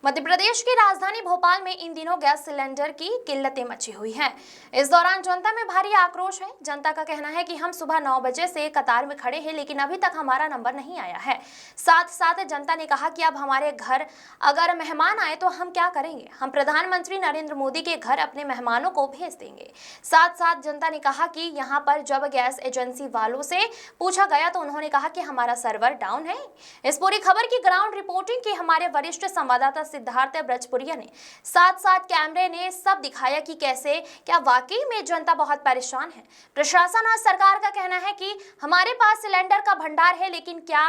मध्य प्रदेश की राजधानी भोपाल में इन दिनों गैस सिलेंडर की किल्लतें मची हुई हैं। इस दौरान जनता में भारी आक्रोश है। जनता का कहना है कि हम सुबह 9 बजे से कतार में खड़े हैं, लेकिन अभी तक हमारा नंबर नहीं आया है। साथ साथ जनता ने कहा कि अब हमारे घर अगर मेहमान आए तो हम क्या करेंगे। हम प्रधानमंत्री नरेंद्र मोदी के घर अपने मेहमानों को भेज देंगे। साथ साथ जनता ने कहा कि यहाँ पर जब गैस एजेंसी वालों से पूछा गया तो उन्होंने कहा कि हमारा सर्वर डाउन है। इस पूरी खबर की ग्राउंड रिपोर्टिंग की हमारे वरिष्ठ संवाददाता सिद्धार्थ ब्रजपुरिया ने। साथ साथ कैमरे ने सब दिखाया कि कैसे क्या वाकई में जनता बहुत परेशान है। प्रशासन और सरकार का कहना है कि हमारे पास सिलेंडर का भंडार है, लेकिन क्या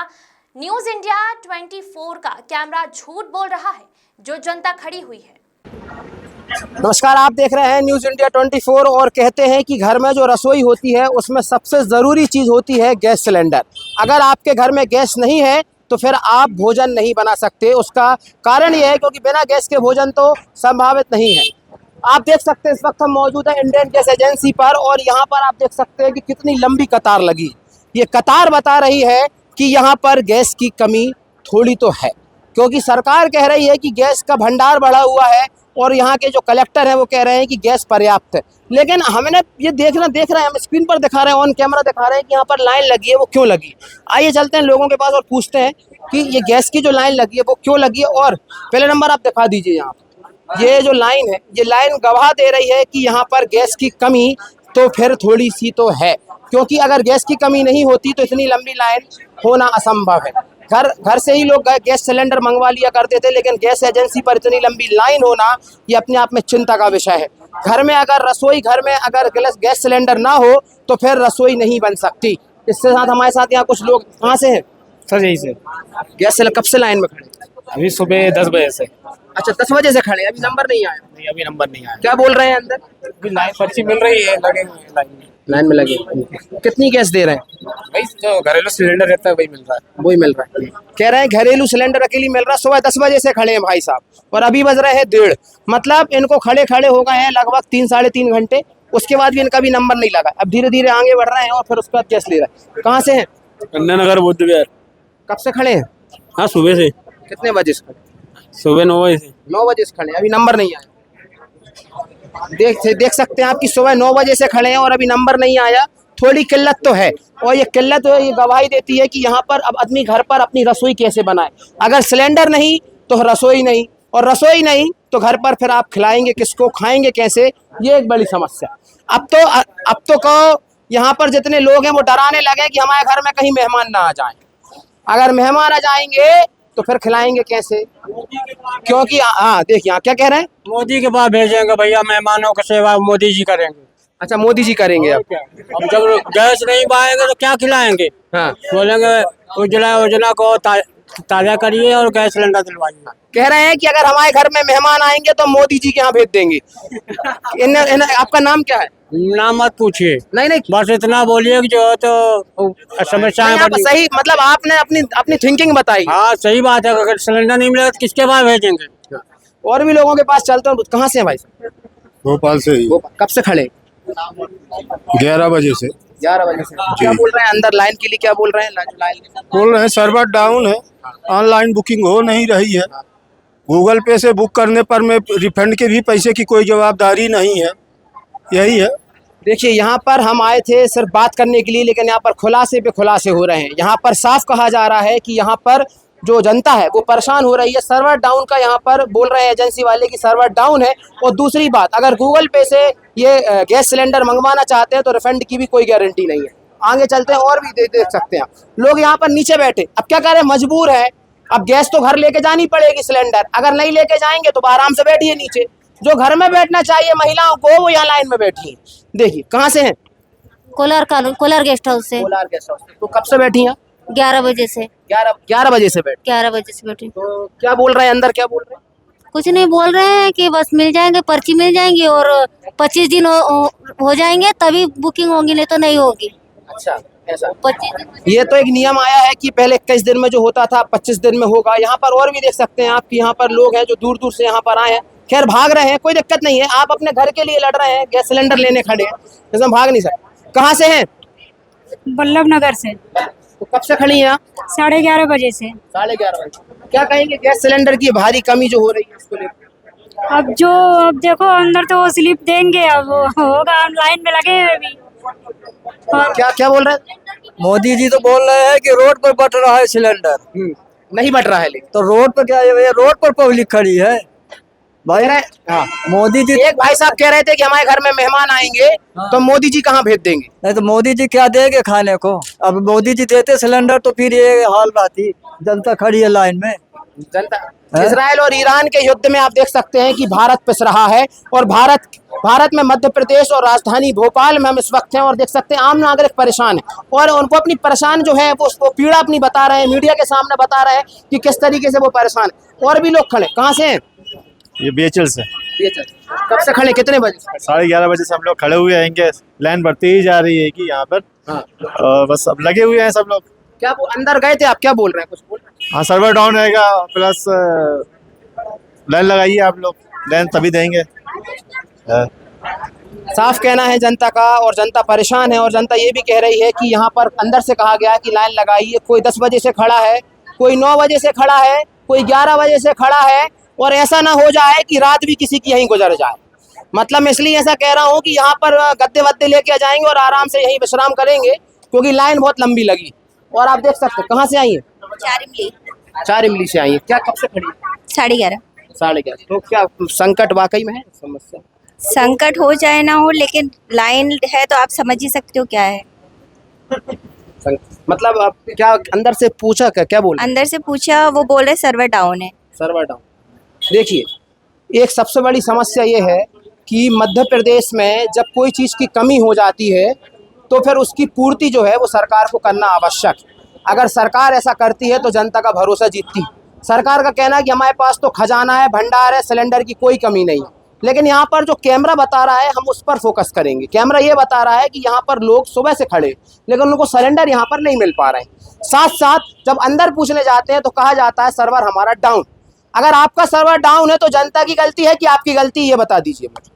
न्यूज इंडिया 24 का कैमरा झूठ बोल रहा है। जो जनता खड़ी हुई है। नमस्कार, आप देख रहे हैं न्यूज़ इंडिया 24 और कहते हैं कि घर में जो रसोई होती है उसमें सबसे ज़रूरी चीज़ होती है गैस सिलेंडर। अगर आपके घर में गैस नहीं है तो फिर आप भोजन नहीं बना सकते। उसका कारण ये है क्योंकि बिना गैस के भोजन तो संभावित नहीं है। आप देख सकते हैं इस वक्त हम मौजूद हैं इंडियन गैस एजेंसी पर और यहाँ पर आप देख सकते हैं कि कितनी लंबी कतार लगी। ये कतार बता रही है कि यहाँ पर गैस की कमी थोड़ी तो है, क्योंकि सरकार कह रही है कि गैस का भंडार बढ़ा हुआ है और यहाँ के जो कलेक्टर हैं वो कह रहे हैं कि गैस पर्याप्त है। लेकिन हमने ये देख रहे हैं, हम स्क्रीन पर दिखा रहे हैं, ऑन कैमरा दिखा रहे हैं कि यहाँ पर लाइन लगी है, वो क्यों लगी। आइए चलते हैं लोगों के पास और पूछते हैं कि ये गैस की जो लाइन लगी है वो क्यों लगी है। और पहले नंबर आप दिखा दीजिए, यहाँ ये जो लाइन है, ये लाइन गवाह दे रही है कि यहाँ पर गैस की कमी तो फिर थोड़ी सी तो है, क्योंकि अगर गैस की कमी नहीं होती तो इतनी लंबी लाइन होना असंभव है। घर से ही लोग गैस सिलेंडर मंगवा लिया करते थे, लेकिन गैस एजेंसी पर इतनी लंबी लाइन होना ये अपने आप में चिंता का विषय है। घर में अगर गैस सिलेंडर ना हो तो फिर रसोई नहीं बन सकती। इसके साथ हमारे साथ यहाँ कुछ लोग, कहाँ से हैं सर? यही से गैस कब से लाइन में खड़े? अभी सुबह 10 बजे से। अच्छा, 10 बजे से खड़े, अभी नंबर नहीं आया? नहीं, अभी नंबर नहीं आया। क्या बोल रहे हैं अंदर? अभी लाइन पर्ची मिल रही है, लगे हुए हैं लाइन में लगे। कितनी गैस दे रहे हैं? भाई जो घरेलू सिलेंडर रहता है वही मिल रहा है। वही मिल रहा है। कह रहे हैं घरेलू सिलेंडर अकेले मिल रहा है। सुबह 10 बजे से खड़े हैं भाई साहब और अभी बज रहे हैं 1:30। मतलब इनको खड़े हो गए हैं लगभग 3 साढ़े 3 घंटे। उसके बाद भी इनका भी नंबर नहीं लगा। अब धीरे धीरे आगे बढ़ रहे हैं और फिर उसके बाद गैस ले रहे हैं। कहाँ से हैं? अन्ना नगर बुद्ध विहार। कब से खड़े हैं? हाँ, सुबह से। कितने बजे से खड़े? सुबह 9 बजे से। 9 बजे से खड़े, अभी नंबर नहीं आया। देख सकते हैं आप कि सुबह 9 बजे से खड़े हैं और अभी नंबर नहीं आया। थोड़ी किल्लत तो है, और ये किल्लत ये गवाही देती है कि यहाँ पर अब आदमी घर पर अपनी रसोई कैसे बनाए। अगर सिलेंडर नहीं तो रसोई नहीं, और रसोई नहीं तो घर पर फिर आप खिलाएंगे किसको, खाएंगे कैसे, ये एक बड़ी समस्या। अब तो कहो यहाँ पर जितने लोग हैं वो डराने लगे कि हमारे घर में कहीं मेहमान ना आ जाए। अगर मेहमान आ जाएंगे तो फिर खिलाएंगे कैसे, क्योंकि हाँ देखिए यहाँ क्या कह रहे हैं, मोदी के पास भेजेंगे भैया, मेहमानों की सेवा मोदी जी करेंगे। अच्छा, मोदी जी करेंगे। अब जब गैस नहीं पाएंगे तो क्या खिलाएंगे? हाँ, बोलेंगे योजना को ताजा करिए और गैस सिलेंडर दिलवाइए। कह रहे हैं कि अगर हमारे घर में मेहमान आएंगे तो मोदी जी के यहाँ भेज देंगे। आपका नाम क्या है? नाम मत पूछिए। नहीं, बस इतना बोलिए कि जो तो समस्याएं सही, मतलब आपने अपनी थिंकिंग बताई। हाँ, सही बात है। अगर सिलेंडर नहीं मिलेगा तो किसके पास भेजेंगे? और भी लोगों के पास चलते हैं। कहाँ से हैं भाई? भोपाल से ही। कब से खड़े? 11 बजे से। 11 बजे से। क्या बोल रहे हैं अंदर लाइन के लिए? क्या बोल रहे हैं? बोल रहे हैं सर्वर डाउन है, ऑनलाइन बुकिंग हो नहीं रही है। गूगल पे से बुक करने पर में रिफंड के भी पैसे की कोई जवाबदारी नहीं है। यही है। देखिए, यहाँ पर हम आए थे सिर्फ बात करने के लिए, लेकिन यहाँ पर खुलासे पे खुलासे हो रहे हैं। यहाँ पर साफ कहा जा रहा है कि यहाँ पर जो जनता है वो परेशान हो रही है। सर्वर डाउन का यहाँ पर बोल रहे हैं एजेंसी वाले कि सर्वर डाउन है। और दूसरी बात, अगर गूगल पे से ये गैस सिलेंडर मंगवाना चाहते हैं तो रिफंड की भी कोई गारंटी नहीं है। आगे चलते हैं और भी देख सकते हैं आप लोग यहाँ पर नीचे बैठे। अब क्या करें, मजबूर है। अब गैस तो घर लेके जानी पड़ेगी, सिलेंडर अगर नहीं लेके जाएंगे तो आराम से बैठिए नीचे। जो घर में बैठना चाहिए महिलाओं को वो यहाँ लाइन में बैठी है। देखिए, कहाँ से हैं? कोलार गेस्ट हाउस से। कोलार गेस्ट हाउस से। तो कब से बैठी हैं? 11 बजे से। 11 बजे से बैठी। 11 बजे से बैठी। तो क्या बोल रहे हैं अंदर, क्या बोल रहे हैं? कुछ नहीं बोल रहे हैं कि बस मिल जाएंगे, पर्ची मिल जाएंगी और 25 दिन हो जाएंगे तभी बुकिंग होगी, नहीं तो नहीं होगी। अच्छा, ऐसा 25 दिन। ये तो एक नियम आया है कि पहले 21 दिन में जो होता था 25 दिन में होगा। यहाँ पर और भी देख सकते हैं आप कि यहाँ पर लोग हैं जो दूर दूर से यहाँ पर आए हैं। खैर भाग रहे हैं, कोई दिक्कत नहीं है। आप अपने घर के लिए लड़ रहे हैं, गैस सिलेंडर लेने खड़े हैं, इसमें भाग नहीं सकते। कहाँ से हैं? बल्लभ नगर से। तो कब से खड़ी हैं आप? 11:30 बजे से। 11:30 बजे। क्या कहेंगे गैस सिलेंडर की भारी कमी जो हो रही है उसको लेकर? अब देखो अंदर तो वो स्लिप देंगे, अब होगा, हम लाइन में लगे हैं अभी। क्या क्या बोल रहे हैं? मोदी जी तो बोल रहे हैं कि रोड पर बट रहा है सिलेंडर, नहीं बट रहा है लेकिन तो रोड पर क्या है, ये रोड पर पब्लिक खड़ी है भाई। हाँ, मोदी जी एक भाई साहब कह रहे थे कि हमारे घर में मेहमान आएंगे तो मोदी जी कहाँ भेज देंगे? नहीं तो मोदी जी क्या देंगे खाने को? अब मोदी जी देते सिलेंडर तो फिर ये हाल रहती, जनता खड़ी है लाइन में। जनता इजराइल और ईरान के युद्ध में आप देख सकते हैं कि भारत पिस रहा है, और भारत में मध्य प्रदेश और राजधानी भोपाल में हम इस वक्त हैं और देख सकते हैं आम नागरिक परेशान है, और उनको अपनी परेशान जो है वो पीड़ा अपनी बता रहे हैं, मीडिया के सामने बता रहे हैं कि किस तरीके से वो परेशान है। और भी लोग खड़े, कहाँ से हैं? ये बीएचएल से। कब से खड़े, कितने बजे? 11:30 बजे से हम लोग खड़े हुए हैं, लाइन बढ़ती ही जा रही है कि यहाँ पर। और बस अब लगे हुए हैं सब लोग। क्या वो अंदर गए थे आप, क्या बोल रहे हैं, कुछ बोल रहे हैं? हाँ, सर्वर डाउन रहेगा, प्लस लाइन लगाइए आप लोग, लाइन तभी देंगे। साफ कहना है जनता का, और जनता परेशान है, और जनता ये भी कह रही है कि यहाँ पर अंदर से कहा गया है कि लाइन लगाइए। कोई 10 बजे से खड़ा है, कोई 9 बजे से खड़ा है, कोई 11 बजे से खड़ा है, और ऐसा ना हो जाए कि रात भी किसी की यहीं गुजर जाए। मतलब मैं इसलिए ऐसा कह रहा हूँ कि यहाँ पर गद्दे वद्दे लेके आ जाएंगे और आराम से यहीं विश्राम करेंगे, क्योंकि लाइन बहुत लंबी लगी। और आप देख सकते हैं, कहाँ से आई है? 4 इमली से आई है। क्या कब से खड़ी है? 11:30। 11:30। तो क्या संकट वाकई में है, समस्या? संकट हो चाहे ना हो, लेकिन लाइन है तो आप समझ ही सकते हो क्या है। मतलब आप क्या अंदर से पूछा, क्या बोल? अंदर से पूछा, वो बोल रहे सर्वर डाउन है। Server down. देखिए, एक सबसे बड़ी समस्या ये है कि मध्य प्रदेश में जब कोई चीज़ की कमी हो जाती है तो फिर उसकी पूर्ति जो है वो सरकार को करना आवश्यक है। अगर सरकार ऐसा करती है तो जनता का भरोसा जीतती। सरकार का कहना है कि हमारे पास तो खजाना है, भंडार है, सिलेंडर की कोई कमी नहीं। लेकिन यहाँ पर जो कैमरा बता रहा है हम उस पर फोकस करेंगे। कैमरा ये बता रहा है कि यहाँ पर लोग सुबह से खड़े, लेकिन उनको सिलेंडर यहाँ पर नहीं मिल पा रहे हैं। साथ साथ जब अंदर पूछने जाते हैं तो कहा जाता है सर्वर हमारा डाउन। अगर आपका सर्वर डाउन है तो जनता की गलती है कि आपकी गलती, ये बता दीजिए मुझे।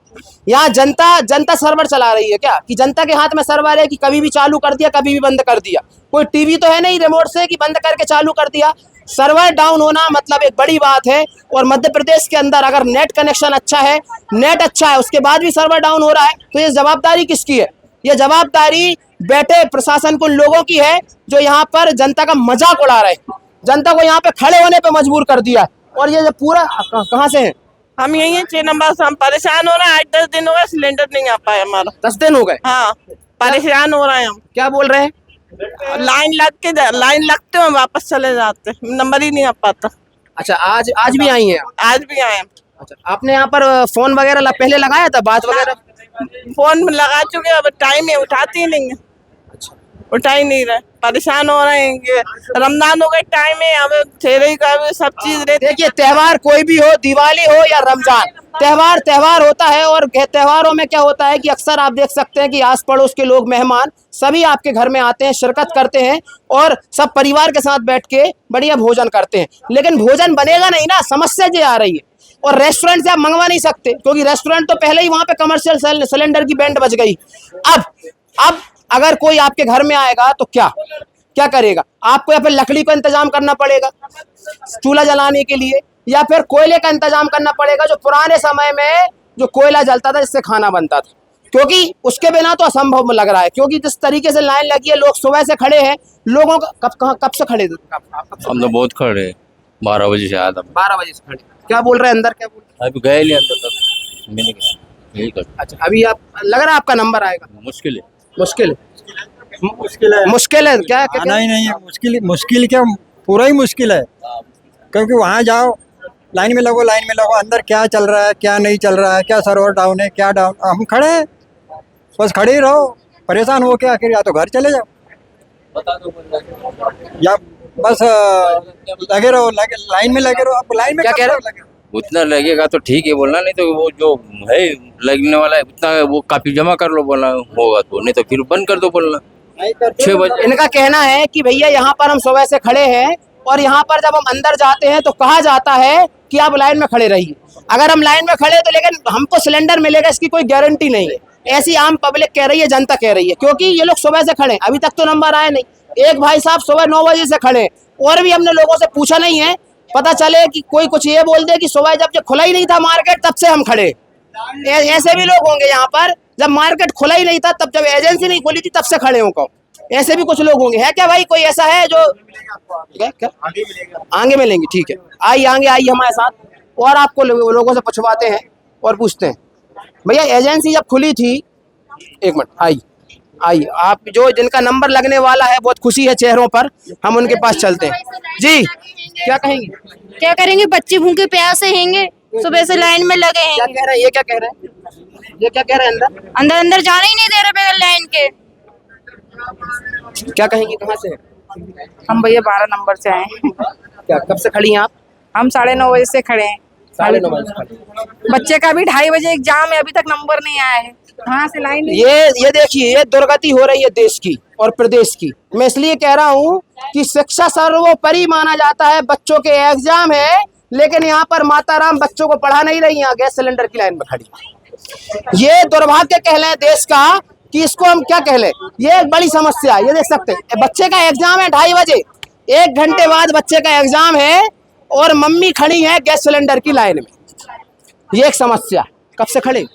यहाँ जनता सर्वर चला रही है क्या, कि जनता के हाथ में सर्वर है कि कभी भी चालू कर दिया कभी भी बंद कर दिया? कोई टीवी तो है नहीं रिमोट से कि बंद करके चालू कर दिया। सर्वर डाउन होना मतलब एक बड़ी बात है। और मध्य प्रदेश के अंदर अगर नेट कनेक्शन अच्छा है, नेट अच्छा है, उसके बाद भी सर्वर डाउन हो रहा है, तो ये जवाबदारी किसकी है? ये जवाबदारी बैठे प्रशासन को लोगों की है, जो यहाँ पर जनता का मजाक उड़ा रहे हैं, जनता को यहाँ पे खड़े होने पे मजबूर कर दिया। और ये जो पूरा कहाँ से है? हम यही हैं 6 नंबर से। हम परेशान हो रहे हैं, 8-10 दिन हो गए सिलेंडर नहीं आ पाया हमारा। 10 दिन हो गए? हाँ, परेशान हो रहे हैं हम। क्या बोल रहे हैं? लाइन लगते हैं, वापस चले जाते हैं, नंबर ही नहीं आ पाता। अच्छा, आज भी आई हैं? आज भी आए हम। अच्छा, आपने यहाँ पर फोन वगैरह पहले लगाया था, बात वगैरह? फोन में लगा चुके, अब टाइम है, उठाते ही नहीं है। उठा ही नहीं रहे, परेशान हो रहे हैं। रमजान हो गए, टाइम है, अब ठेरे का सब चीज रहती। देखिए, त्योहार कोई भी हो, दिवाली हो या रमजान, त्योहार होता है। और त्योहारों में क्या होता है कि अक्सर आप देख सकते हैं कि आस पड़ोस के लोग, मेहमान सभी आपके घर में आते हैं, शिरकत करते हैं और सब परिवार के साथ बैठ के बढ़िया भोजन करते हैं। लेकिन भोजन बनेगा नहीं ना, समस्या ये आ रही है। और रेस्टोरेंट से आप मंगवा नहीं सकते, क्योंकि रेस्टोरेंट तो पहले ही वहां पे कमर्शियल सिलेंडर की बैंड बज गई। अब अगर कोई आपके घर में आएगा तो क्या करेगा? आपको या फिर लकड़ी का इंतजाम करना पड़ेगा चूल्हा जलाने के लिए, या फिर कोयले का इंतजाम करना पड़ेगा, जो पुराने समय में जो कोयला जलता था जिससे खाना बनता था, क्योंकि उसके बिना तो असंभव लग रहा है। क्योंकि जिस तरीके से लाइन लगी है, लोग सुबह से खड़े हैं। लोगों का कब से खड़े थे? हम तो बहुत खड़े, 12 बजे से आया था। 12 बजे से खड़े। क्या बोल रहे हैं अंदर, क्या बोल रहे हैं? अभी गए नहीं अंदर तक, मैंने यही कर। अच्छा, अभी आप लग रहा है आपका नंबर आएगा? मुश्किल है। मुश्किल है क्या? नहीं है, मुश्किल क्या, पूरा ही मुश्किल है। क्योंकि वहाँ जाओ, लाइन में लगो, अंदर क्या चल रहा है, क्या नहीं चल रहा है, क्या सर्वर डाउन है, क्या डाउन। हम खड़े हैं, बस खड़े ही रहो। परेशान हो के आखिर या तो घर चले जाओ, या बस लगे रहो, लाइन में लगे रहो। आप लाइन में क्या कह रहे हो? उतना लगेगा तो ठीक है बोलना, नहीं तो वो जो है लगने वाला है उतना वो काफी जमा कर लो बोलना होगा तो, नहीं तो फिर बंद कर दो बोलना 6 बजे। इनका कहना है कि भैया यहाँ पर हम सुबह से खड़े हैं, और यहाँ पर जब हम अंदर जाते हैं तो कहा जाता है कि आप लाइन में खड़े रहिए। अगर हम लाइन में खड़े तो लेकिन हमको सिलेंडर मिलेगा इसकी कोई गारंटी नहीं है। ऐसी आम पब्लिक कह रही है, जनता कह रही है, क्योंकि ये लोग सुबह से खड़े हैं, अभी तक तो नंबर आए नहीं। एक भाई साहब सुबह 9 बजे से खड़े, और भी हमने लोगों से पूछा नहीं है, पता चले कि कोई कुछ ये बोल दे कि सुबह जब खुला ही नहीं था मार्केट तब से हम खड़े। ऐसे भी लोग होंगे यहाँ पर, जब मार्केट खुला ही नहीं था, तब जब एजेंसी नहीं खुली थी तब से खड़े हों। ऐसे भी कुछ लोग होंगे, है क्या भाई? कोई ऐसा है जो क्या? आगे मिलेंगे, ठीक है। आइए आगे आइए हमारे साथ, और आपको लोगों से पूछवाते हैं और पूछते हैं। भैया एजेंसी जब खुली थी, एक मिनट, आइए आप जो जिनका नंबर लगने वाला है, बहुत खुशी है चेहरों पर, हम उनके पास चलते हैं। जी क्या कहेंगे? क्या करेंगे, बच्चे भूखे प्यासे हैंगे, सुबह से लाइन में लगे क्या हैं। कह रहे हैं? ये क्या कह रहे हैं? ये क्या कह रहे हैं? अंदर अंदर जाने ही नहीं दे रहे बगैर लाइन के। क्या कहेंगे? कहाँ से? हम भैया 12 नंबर से आए हैं। क्या कब से खड़ी हैं आप? हम 9:30 बजे से खड़े हैं। 9:30 बजे से खड़ी। बच्चे का भी 2:30 बजे एग्जाम है, अभी तक नंबर नहीं आया है। कहाँ से लाइन? ये देखिए, ये दुर्गति हो रही है देश की और प्रदेश की। मैं इसलिए कह रहा हूँ कि शिक्षा सर्वोपरि माना जाता है, बच्चों के एग्जाम है, लेकिन यहाँ पर माता राम बच्चों को पढ़ा नहीं रही, यहाँ गैस सिलेंडर की लाइन में खड़ी। ये दुर्भाग्य कह लें देश का, कि इसको हम क्या कह लें, ये एक बड़ी समस्या है। ये देख सकते हैं, बच्चे का एग्जाम है 2:30 बजे, 1 घंटे बाद बच्चे का एग्जाम है और मम्मी खड़ी है गैस सिलेंडर की लाइन में। ये एक समस्या। कब से खड़े?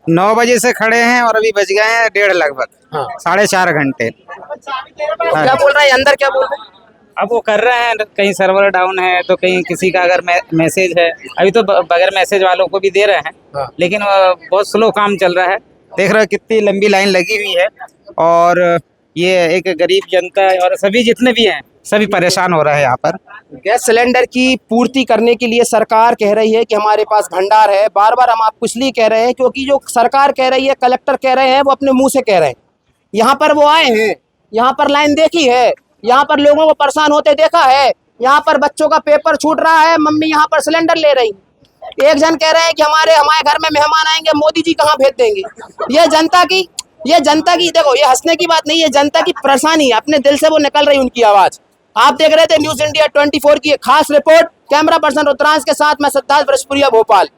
9 बजे से खड़े हैं और अभी बज गए हैं 1:30 लगभग। हाँ। 4.5 घंटे। क्या बोल रहे हैं अंदर? क्या बोल रहे हैं? अब वो कर रहे हैं, कहीं सर्वर डाउन है तो कहीं किसी का अगर मैसेज है, अभी तो बगैर मैसेज वालों को भी दे रहे हैं। हाँ। लेकिन बहुत स्लो काम चल रहा है। देख रहे हो कितनी लंबी लाइन लगी हुई है, और ये एक गरीब जनता और सभी जितने भी हैं सभी परेशान हो रहे हैं यहाँ पर। गैस सिलेंडर की पूर्ति करने के लिए सरकार कह रही है कि हमारे पास भंडार है। बार बार हम आपको इसलिए कह रहे हैं क्योंकि जो सरकार कह रही है, कलेक्टर कह रहे हैं, वो अपने मुंह से कह रहे हैं। यहाँ पर वो आए हैं, यहाँ पर लाइन देखी है, यहाँ पर लोगों को परेशान होते देखा है, यहाँ पर बच्चों का पेपर छूट रहा है, मम्मी यहाँ पर सिलेंडर ले रही। एक जन कह रहे हैं कि हमारे घर में मेहमान आएंगे, मोदी जी कहाँ भेज देंगे। ये जनता की देखो, ये हंसने की बात नहीं है, जनता की परेशानी है, अपने दिल से वो निकल रही उनकी आवाज। आप देख रहे थे न्यूज इंडिया 24 की एक खास रिपोर्ट। कैमरा पर्सन रुद्रांश के साथ मैं सिद्धार्थ ब्रजपुरिया, भोपाल।